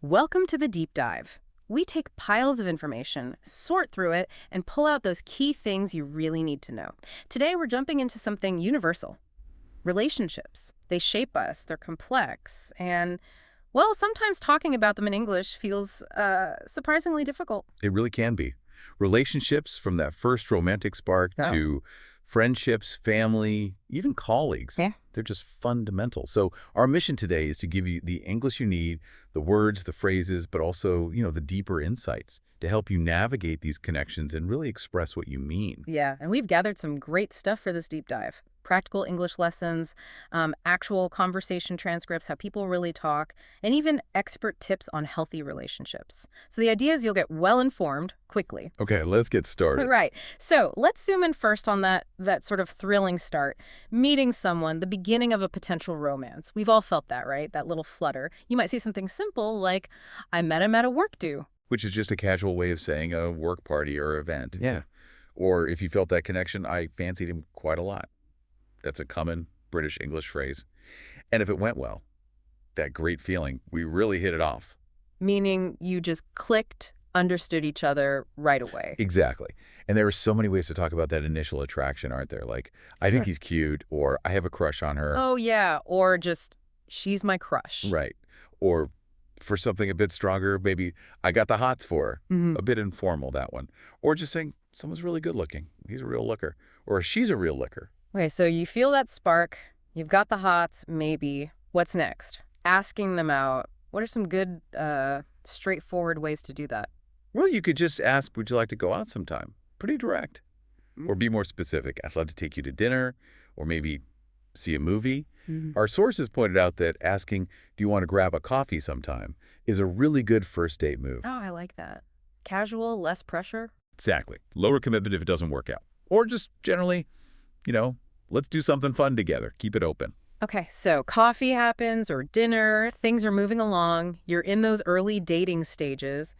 Welcome to the deep dive. We take piles of information, sort through it, and pull out those key things you really need to know. Today, we're jumping into something universal. Relationships. They shape us, they're complex, and, well, sometimes talking about them in English feels surprisingly difficult. It really can be. Relationships, from that first romantic spark Oh. to friendships, family, even colleagues, Yeah. they're just fundamental. So our mission today is to give you the English you need, the words, the phrases, but also, the deeper insights to help you navigate these connections and really express what you mean. Yeah, and we've gathered some great stuff for this deep dive. Practical English lessons, actual conversation transcripts, how people really talk, and even expert tips on healthy relationships. So the idea is you'll get well-informed quickly. Okay, let's get started. Right. So let's zoom in first on that sort of thrilling start. Meeting someone, the beginning of a potential romance. We've all felt that, right? That little flutter. You might say something simple like, I met him at a work do. Which is just a casual way of saying a work party or event. Yeah. Or if you felt that connection, I fancied him quite a lot. That's a common British English phrase. And if it went well, that great feeling, we really hit it off. Meaning you just clicked, understood each other right away. Exactly. And there are so many ways to talk about that initial attraction, aren't there? Like, I think he's cute, or I have a crush on her. Oh, yeah. Or just, she's my crush. Right. Or for something a bit stronger, maybe I got the hots for her. Mhm. A bit informal, that one. Or just saying, someone's really good looking. He's a real looker. Or she's a real looker. Okay, so you feel that spark. You've got the hots, maybe. What's next? Asking them out. What are some good, straightforward ways to do that? Well, you could just ask, would you like to go out sometime? Pretty direct. Or be more specific. I'd love to take you to dinner, or maybe see a movie. Mhm. Our sources pointed out that asking, do you want to grab a coffee sometime, is a really good first date move. Oh, I like that. Casual, less pressure. Exactly. Lower commitment if it doesn't work out. Or just generally, let's do something fun together. Keep it open. Okay, so coffee happens or dinner, things are moving along, you're in those early dating stages.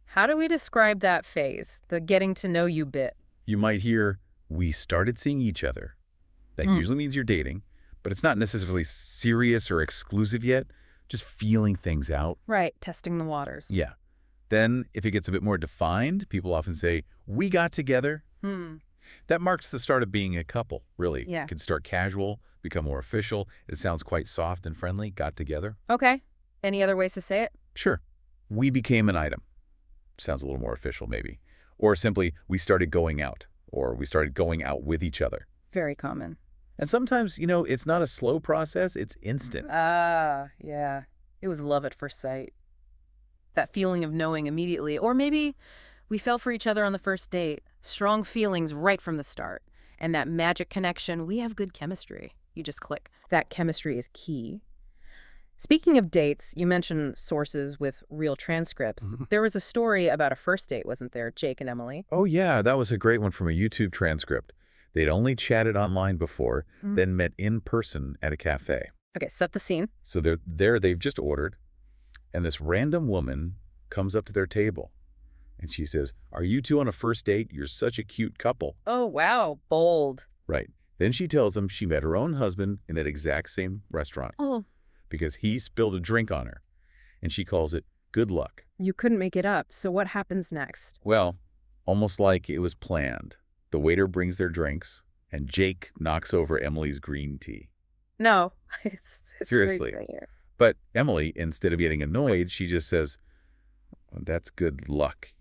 How do we describe that phase, the getting to know you bit? You might hear, we started seeing each other. That usually means you're dating, but it's not necessarily serious or exclusive yet, just feeling things out. Right, testing the waters. Yeah. Then, if it gets a bit more defined, people often say, we got together. That marks the start of being a couple, really. Yeah. It can start casual, become more official. It sounds quite soft and friendly, got together. Okay, any other ways to say it? Sure. We became an item. Sounds a little more official, maybe. Or simply, we started going out, or we started going out with each other. Very common. And sometimes, it's not a slow process, it's instant. Ah, yeah. It was love at first sight. That feeling of knowing immediately. Or maybe we fell for each other on the first date. Strong feelings right from the start. And that magic connection, we have good chemistry. You just click. That chemistry is key. Speaking of dates, you mentioned sources with real transcripts. There was a story about a first date, wasn't there? Jake and Emily. Oh, yeah, that was a great one from a YouTube transcript. They'd only chatted online before, then met in person at a cafe. Okay, set the scene. So they're there, they've just ordered, and this random woman comes up to their table. And she says, are you two on a first date? You're such a cute couple. Oh, wow. Bold. Right. Then she tells them she met her own husband in that exact same restaurant Oh, because he spilled a drink on her. And she calls it good luck. you couldn't make it up. So what happens next? Well, almost like it was planned. The waiter brings their drinks, and Jake knocks over Emily's green tea. No. It's Seriously. right here. But Emily, instead of getting annoyed, she just says, well, that's good luck.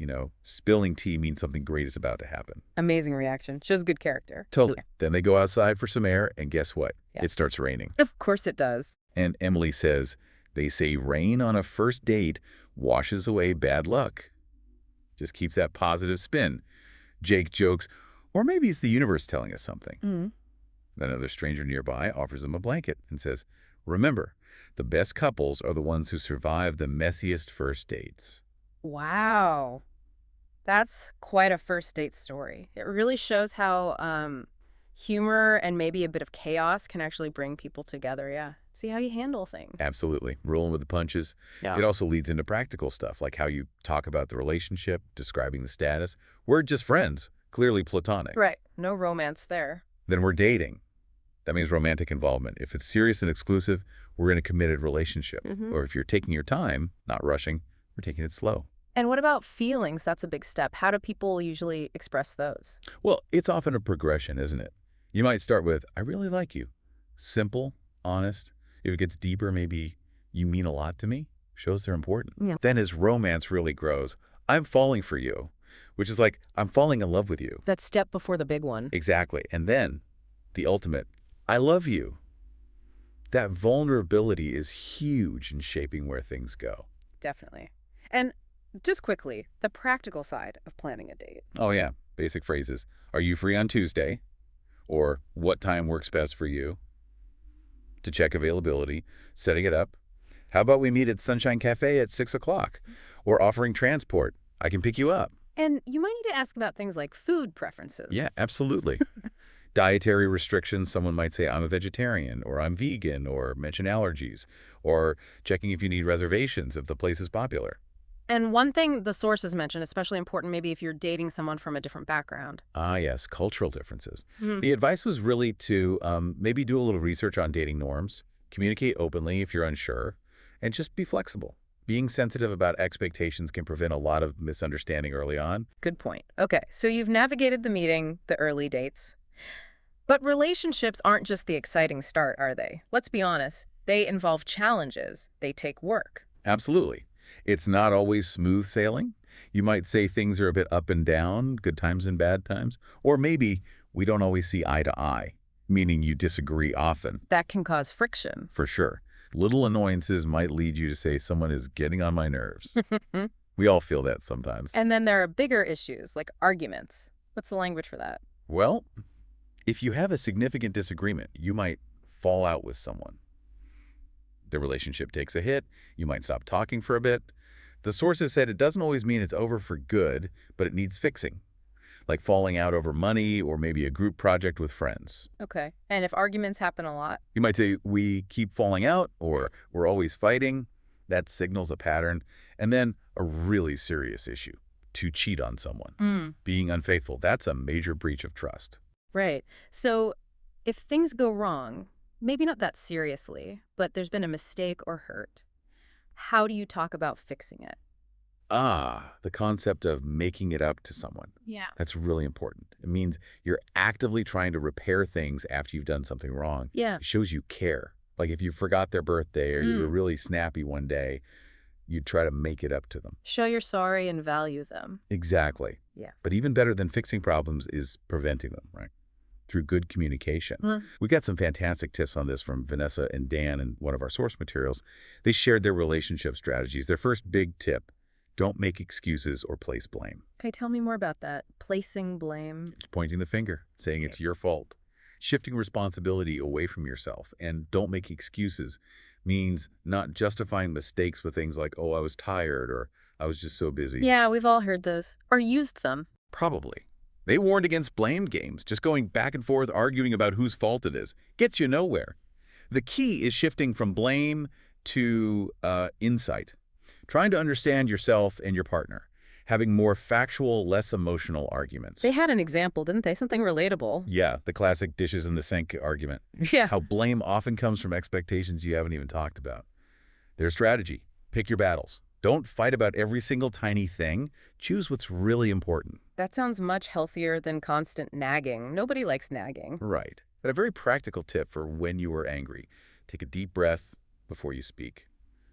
Spilling tea means something great is about to happen. Amazing reaction. Shows good character. Totally. Then they go outside for some air, and guess what? Yeah. It starts raining. Of course it does. And Emily says, they say rain on a first date washes away bad luck. Just keeps that positive spin. Jake jokes, or maybe it's the universe telling us something. Mm. Then another stranger nearby offers him a blanket and says, remember, the best couples are the ones who survive the messiest first dates. Wow. That's quite a first date story. It really shows how humor and maybe a bit of chaos can actually bring people together, yeah. See how you handle things. Absolutely. Rolling with the punches. Yeah. It also leads into practical stuff, like how you talk about the relationship, describing the status. We're just friends, clearly platonic. Right. No romance there. Then we're dating. That means romantic involvement. If it's serious and exclusive, we're in a committed relationship. Hmm. Or if you're taking your time, not rushing, we're taking it slow. And what about feelings? That's a big step. How do people usually express those? Well, it's often a progression, isn't it? You might start with, I really like you. Simple, honest. If it gets deeper, maybe you mean a lot to me. Shows they're important. Yeah. Then as romance really grows, I'm falling for you, which is like, I'm falling in love with you. That step before the big one. Exactly. And then the ultimate, I love you. That vulnerability is huge in shaping where things go. Definitely. And just quickly, the practical side of planning a date. Oh, yeah. Basic phrases. Are you free on Tuesday? Or what time works best for you? To check availability, setting it up. How about we meet at Sunshine Cafe at 6 o'clock? Or offering transport. I can pick you up. And you might need to ask about things like food preferences. Yeah, absolutely. Dietary restrictions, someone might say, I'm a vegetarian, or I'm vegan, or mention allergies, or checking if you need reservations if the place is popular. And one thing the sources mentioned, especially important maybe if you're dating someone from a different background. Ah, yes, cultural differences. Hmm. The advice was really to maybe do a little research on dating norms, communicate openly if you're unsure, and just be flexible. Being sensitive about expectations can prevent a lot of misunderstanding early on. Good point. Okay, so you've navigated the meeting, the early dates. But relationships aren't just the exciting start, are they? Let's be honest. They involve challenges. They take work. Absolutely. It's not always smooth sailing. You might say things are a bit up and down, good times and bad times. Or maybe we don't always see eye to eye, meaning you disagree often. That can cause friction. For sure. Little annoyances might lead you to say someone is getting on my nerves. We all feel that sometimes. And then there are bigger issues, like arguments. What's the language for that? Well, if you have a significant disagreement, you might fall out with someone. The relationship takes a hit. You might stop talking for a bit. The sources said it doesn't always mean it's over for good, but it needs fixing, like falling out over money or maybe a group project with friends. Okay. And if arguments happen a lot? You might say, we keep falling out or we're always fighting. That signals a pattern. And then a really serious issue, to cheat on someone. Being unfaithful, that's a major breach of trust. Right. So if things go wrong, maybe not that seriously, but there's been a mistake or hurt, how do you talk about fixing it? Ah, the concept of making it up to someone. Yeah. That's really important. It means you're actively trying to repair things after you've done something wrong. Yeah. It shows you care. Like if you forgot their birthday or you were really snappy one day, you'd try to make it up to them. Show you're sorry and value them. Exactly. Yeah. But even better than fixing problems is preventing them, right? Through good communication. We got some fantastic tips on this from Vanessa and Dan in one of our source materials. They shared their relationship strategies. Their first big tip, don't make excuses or place blame. Okay, tell me more about that. Placing blame. It's pointing the finger, saying it's your fault. Shifting responsibility away from yourself and don't make excuses means not justifying mistakes with things like, oh, I was tired or I was just so busy. Yeah, we've all heard those. Or used them. Probably. They warned against blame games. Just going back and forth arguing about whose fault it is gets you nowhere. The key is shifting from blame to insight. Trying to understand yourself and your partner. Having more factual, less emotional arguments. They had an example, didn't they? Something relatable. Yeah, the classic dishes in the sink argument. Yeah. How blame often comes from expectations you haven't even talked about. Their strategy. Pick your battles. Don't fight about every single tiny thing. Choose what's really important. That sounds much healthier than constant nagging. Nobody likes nagging. Right. But a very practical tip for when you are angry. Take a deep breath before you speak.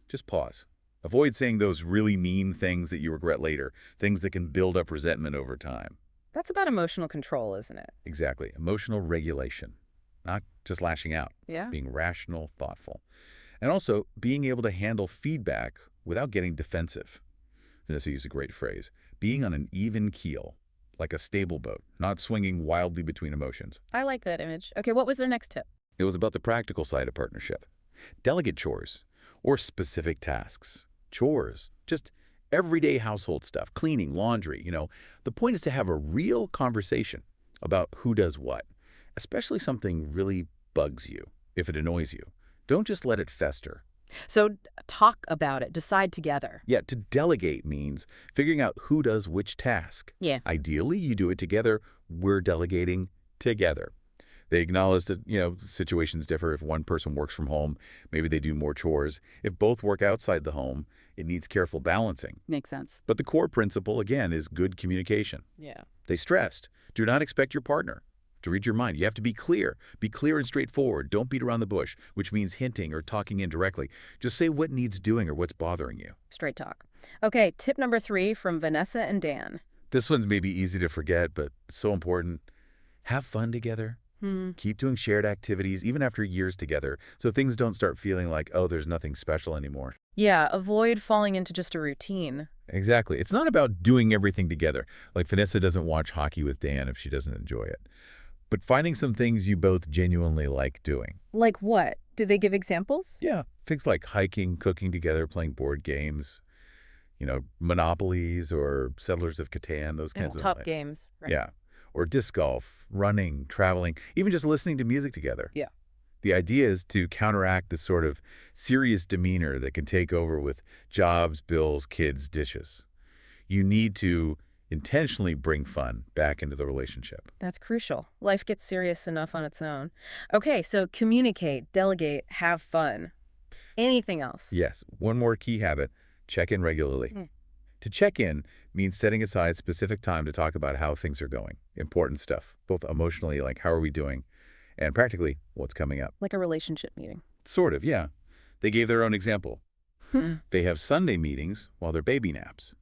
Just pause. Avoid saying those really mean things that you regret later, things that can build up resentment over time. That's about emotional control, isn't it? Exactly. Emotional regulation. Not just lashing out. Yeah. Being rational, thoughtful. And also being able to handle feedback without getting defensive. Vanessa used a great phrase. Being on an even keel, like a stable boat, not swinging wildly between emotions. I like that image. Okay, what was their next tip? It was about the practical side of partnership. Delegate chores or specific tasks. Chores, just everyday household stuff, cleaning, laundry, The point is to have a real conversation about who does what, especially something really bugs you, if it annoys you. Don't just let it fester. So talk about it. Decide together. Yeah, to delegate means figuring out who does which task. Yeah. Ideally, you do it together. We're delegating together. They acknowledge that, situations differ. If one person works from home, maybe they do more chores. If both work outside the home, it needs careful balancing. Makes sense. But the core principle, again, is good communication. Yeah. They stressed, do not expect your partner to read your mind. You have to be clear. Be clear and straightforward. Don't beat around the bush, which means hinting or talking indirectly. Just say what needs doing or what's bothering you. Straight talk. Okay, tip number 3 from Vanessa and Dan. This one's maybe easy to forget, but so important. Have fun together. Keep doing shared activities, even after years together, so things don't start feeling like, oh, there's nothing special anymore. Yeah, avoid falling into just a routine. Exactly. It's not about doing everything together. Like Vanessa doesn't watch hockey with Dan if she doesn't enjoy it. But finding some things you both genuinely like doing. Like what? Do they give examples? Yeah, things like hiking, cooking together, playing board games, Monopolies or Settlers of Catan, those kinds of Tough games. Right. Yeah. Or disc golf, running, traveling, even just listening to music together. Yeah. The idea is to counteract this sort of serious demeanor that can take over with jobs, bills, kids, dishes. You need to intentionally bring fun back into the relationship. That's crucial. Life gets serious enough on its own. Okay, so communicate, delegate, have fun. Anything else? Yes, one more key habit, check in regularly. To check in means setting aside specific time to talk about how things are going, important stuff, both emotionally, like how are we doing, and practically what's coming up. Like a relationship meeting. Sort of, yeah. They gave their own example. They have Sunday meetings while they're baby naps.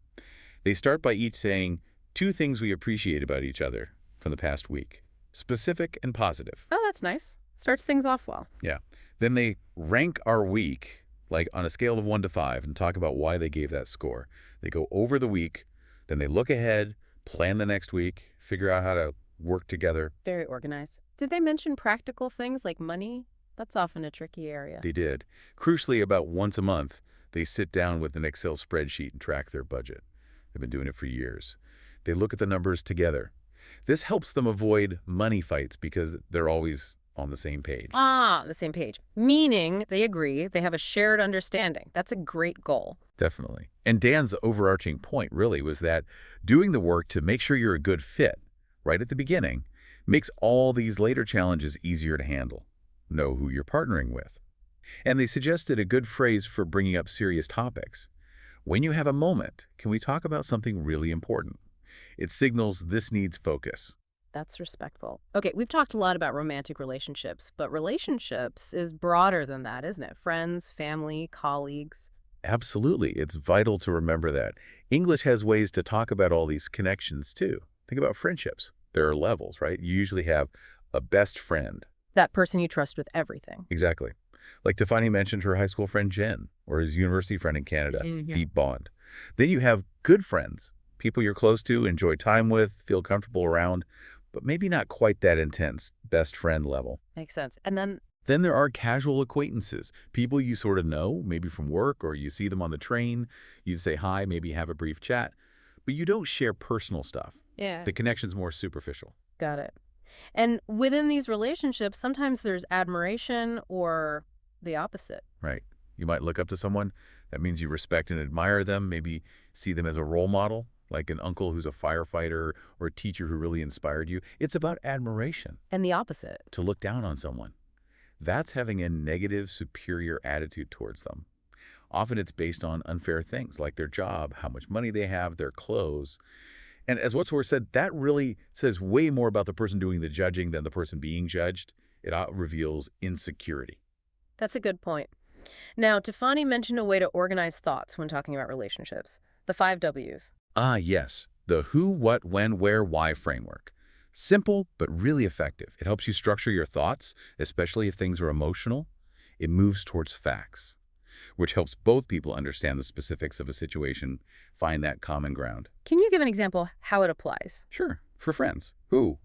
They start by each saying 2 things we appreciate about each other from the past week, specific and positive. Oh, that's nice. Starts things off well. Yeah. Then they rank our week, like on a scale of 1 to 5, and talk about why they gave that score. They go over the week, then they look ahead, plan the next week, figure out how to work together. Very organized. Did they mention practical things like money? That's often a tricky area. They did. Crucially, about once a month, they sit down with an Excel spreadsheet and track their budget. They've been doing it for years. They look at the numbers together. This helps them avoid money fights because they're always on the same page. Ah, the same page. Meaning they agree, they have a shared understanding. That's a great goal. Definitely. And Dan's overarching point really was that doing the work to make sure you're a good fit right at the beginning makes all these later challenges easier to handle. Know who you're partnering with. And they suggested a good phrase for bringing up serious topics. When you have a moment, can we talk about something really important? It signals this needs focus. That's respectful. Okay, we've talked a lot about romantic relationships, but relationships is broader than that, isn't it? Friends, family, colleagues. Absolutely. It's vital to remember that. English has ways to talk about all these connections too. Think about friendships. There are levels, right? You usually have a best friend. That person you trust with everything. Exactly. Like Tiffany mentioned her high school friend Jen, or his university friend in Canada, deep bond. Then you have good friends, people you're close to, enjoy time with, feel comfortable around, but maybe not quite that intense best friend level. Makes sense. And then there are casual acquaintances, people you sort of know, maybe from work or you see them on the train. You say hi, maybe have a brief chat, but you don't share personal stuff. yeah, The connection's more superficial. got it. And within these relationships, sometimes there's admiration or the opposite. Right. You might look up to someone. That means you respect and admire them, maybe see them as a role model, like an uncle who's a firefighter or a teacher who really inspired you. It's about admiration. And the opposite. To look down on someone. That's having a negative, superior attitude towards them. Often it's based on unfair things like their job, how much money they have, their clothes. And as Wordsworth said, that really says way more about the person doing the judging than the person being judged. It reveals insecurity. That's a good point. Now, Tiffany mentioned a way to organize thoughts when talking about relationships. The 5 W's. Ah, yes. The who, what, when, where, why framework. Simple, but really effective. It helps you structure your thoughts, especially if things are emotional. It moves towards facts, which helps both people understand the specifics of a situation, find that common ground. Can you give an example how it applies? Sure. For friends. Who?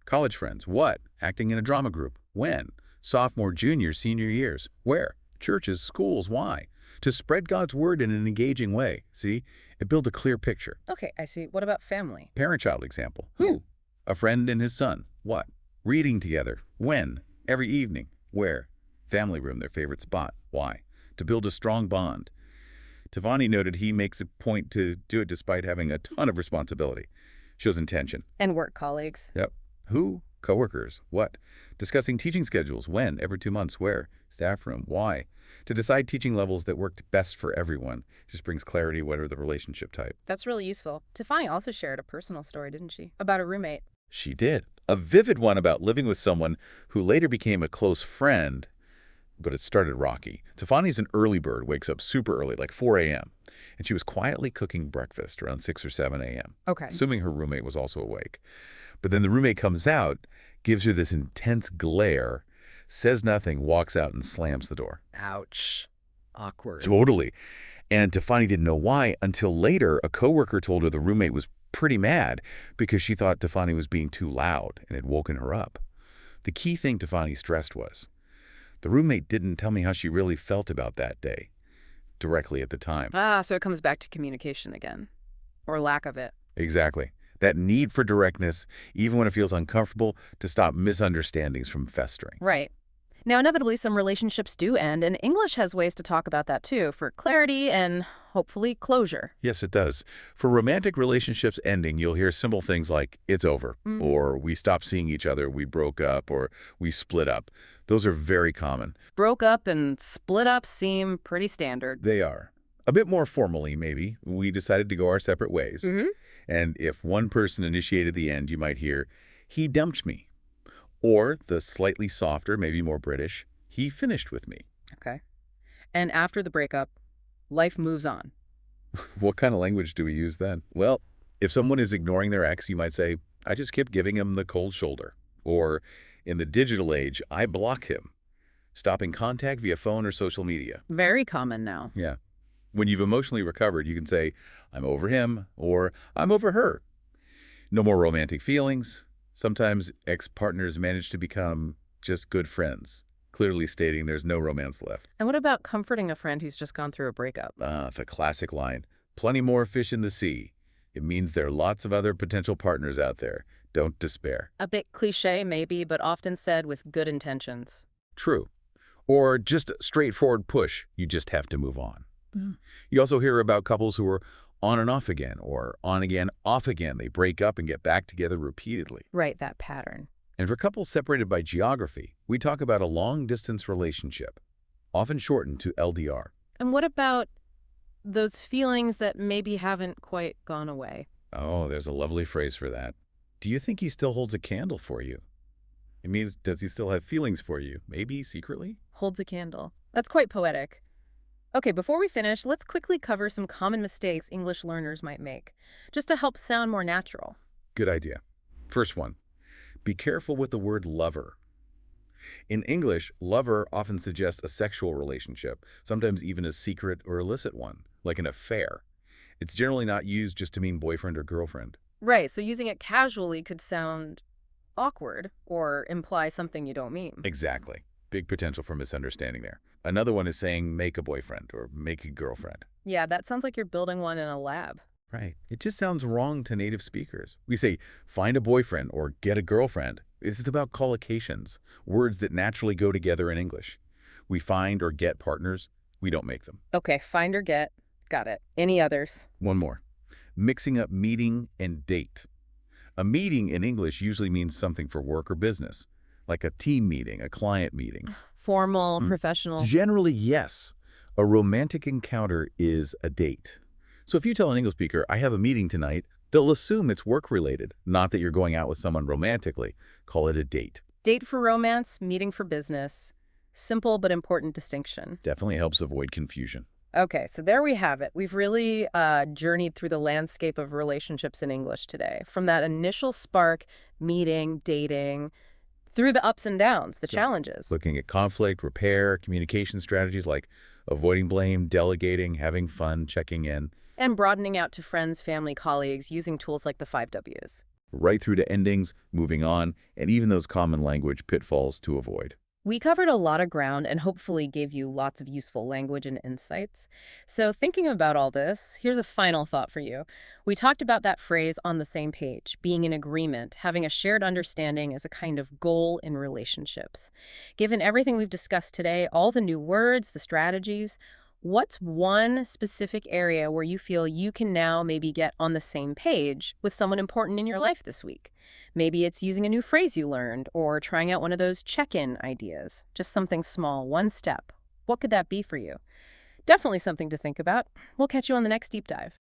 College friends. What? Acting in a drama group. When? Sophomore, junior, senior years. Where? Churches, schools. Why? To spread God's word in an engaging way. See? It builds a clear picture. Okay, I see. What about family? Parent-child example. Who? A friend and his son. What? Reading together. When? Every evening. Where? Family room, their favorite spot. Why? To build a strong bond. Tiffany noted he makes a point to do it despite having a ton of responsibility. Shows intention. And work colleagues. Yep. Who? Coworkers, what? Discussing teaching schedules, when, every 2 months, where, staff room, why? To decide teaching levels that worked best for everyone. Just brings clarity, whatever the relationship type. That's really useful. Tiffany also shared a personal story, didn't she? About a roommate. She did. A vivid one about living with someone who later became a close friend, but it started rocky. Tiffany's an early bird, wakes up super early, like 4 a.m., and she was quietly cooking breakfast around 6 or 7 a.m., Okay. assuming her roommate was also awake. But then the roommate comes out, gives her this intense glare, says nothing, walks out and slams the door. Ouch. Awkward. Totally. And Tiffany didn't know why until later a coworker told her the roommate was pretty mad because she thought Tiffany was being too loud and had woken her up. The key thing Tiffany stressed was, the roommate didn't tell me how she really felt about that day, directly at the time. So it comes back to communication again. Or lack of it. Exactly. That need for directness, even when it feels uncomfortable, to stop misunderstandings from festering. Right. Now, inevitably, some relationships do end, and English has ways to talk about that too, for clarity and hopefully closure. Yes, it does. For romantic relationships ending, you'll hear simple things like, it's over, or we stopped seeing each other, we broke up, or we split up. Those are very common. Broke up and split up seem pretty standard. They are. A bit more formally, maybe, we decided to go our separate ways. And if one person initiated the end, you might hear, he dumped me. Or the slightly softer, maybe more British, he finished with me. Okay. And after the breakup, life moves on. What kind of language do we use then? Well, if someone is ignoring their ex, you might say, I just kept giving him the cold shoulder. Or, in the digital age, I block him. Stopping contact via phone or social media. Very common now. Yeah. When you've emotionally recovered, you can say, I'm over him, or I'm over her. No more romantic feelings. Sometimes ex-partners manage to become just good friends, clearly stating there's no romance left. And what about comforting a friend who's just gone through a breakup? The classic line, plenty more fish in the sea. It means there are lots of other potential partners out there. Don't despair. A bit cliche, maybe, but often said with good intentions. True. Or just a straightforward push, you just have to move on. You also hear about couples who are on and off again, or on again, off again. They break up and get back together repeatedly. Right, that pattern. And for couples separated by geography, we talk about a long-distance relationship, often shortened to LDR. And what about those feelings that maybe haven't quite gone away? Oh, there's a lovely phrase for that. Do you think he still holds a candle for you? It means, does he still have feelings for you? Maybe secretly? Holds a candle. That's quite poetic. Okay, before we finish, let's quickly cover some common mistakes English learners might make, just to help sound more natural. Good idea. First one, be careful with the word lover. In English, lover often suggests a sexual relationship, sometimes even a secret or illicit one, like an affair. It's generally not used just to mean boyfriend or girlfriend. Right, so using it casually could sound awkward or imply something you don't mean. Exactly. Big potential for misunderstanding there. Another one is saying make a boyfriend or make a girlfriend. Yeah, that sounds like you're building one in a lab. Right. It just sounds wrong to native speakers. We say find a boyfriend or get a girlfriend. It's about collocations, words that naturally go together in English. We find or get partners. We don't make them. Okay, find or get. Got it. Any others? One more. Mixing up meeting and date. A meeting in English usually means something for work or business, like a team meeting, a client meeting. Formal, professional. Generally, yes. A romantic encounter is a date. So if you tell an English speaker, I have a meeting tonight, they'll assume it's work-related, not that you're going out with someone romantically. Call it a date. Date for romance, meeting for business. Simple but important distinction. Definitely helps avoid confusion. Okay, so there we have it. We've really journeyed through the landscape of relationships in English today. From that initial spark, meeting, dating, through the ups and downs, the challenges. Looking at conflict, repair, communication strategies like avoiding blame, delegating, having fun, checking in. And broadening out to friends, family, colleagues, using tools like the 5 Ws. Right through to endings, moving on, and even those common language pitfalls to avoid. We covered a lot of ground and hopefully gave you lots of useful language and insights. So thinking about all this, here's a final thought for you. We talked about that phrase on the same page, being in agreement, having a shared understanding as a kind of goal in relationships. Given everything we've discussed today, all the new words, the strategies, What's one specific area where you feel you can now maybe get on the same page with someone important in your life this week? Maybe it's using a new phrase you learned or trying out one of those check-in ideas. Just something small, one step. What could that be for you? Definitely something to think about. We'll catch you on the next deep dive.